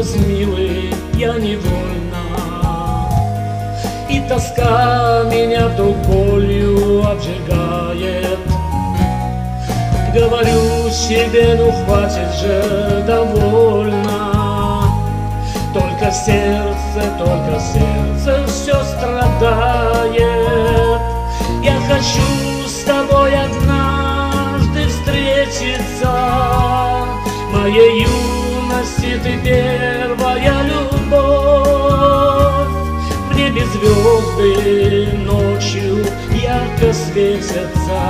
слез, милый, я невольна, и тоска меня вдруг болью обжигает. Говорю себе, ну хватит же, довольно. Только сердце все страдает. Я хочу с тобой однажды встретиться. Моей юности ты первая любовь. В небе звезды ночью ярко светятся.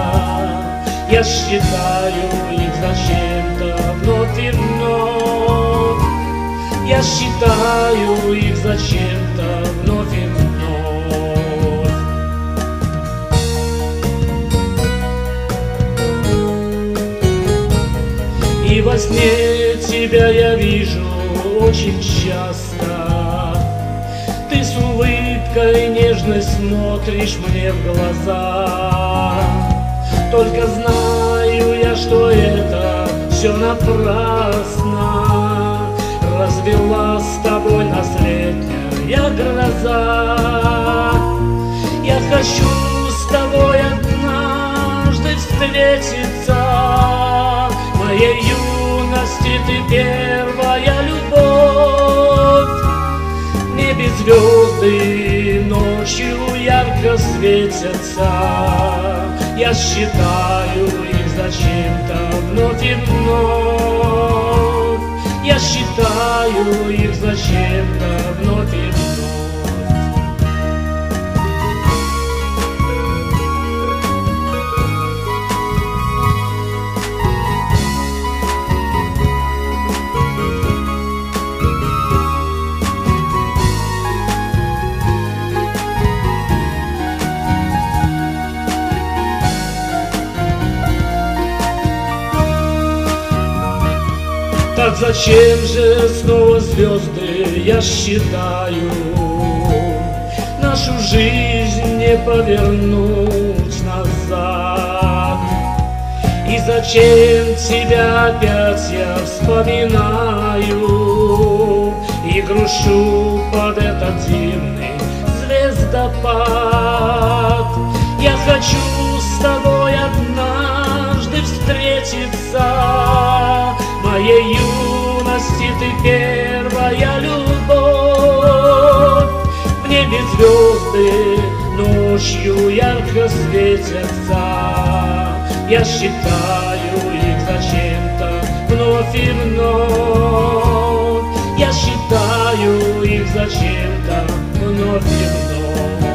Я считаю их зачем-то вновь и вновь. Я считаю их зачем-то вновь и вновь. И во сне тебя я вижу очень часто. Ты с улыбкой нежно смотришь мне в глаза. Только знаю я, что это все напрасно. Развела с тобой нас летняя гроза. Я хочу с тобой однажды встретиться. Моей юности ты первая любовь. В небе звезды ночью ярко светятся. Я считаю их зачем-то вновь и вновь. Я считаю их зачем-то вновь и вновь. Так зачем же снова звезды, я считаю, нашу жизнь не повернуть назад? И зачем тебя опять я вспоминаю и грущу под этот дивный звездопад? Я хочу с тобой однажды встретиться. Моей юности ты первая любовь. В небе звезды ночью ярко светятся. Я считаю их зачем-то вновь и вновь. Я считаю их зачем-то вновь и вновь.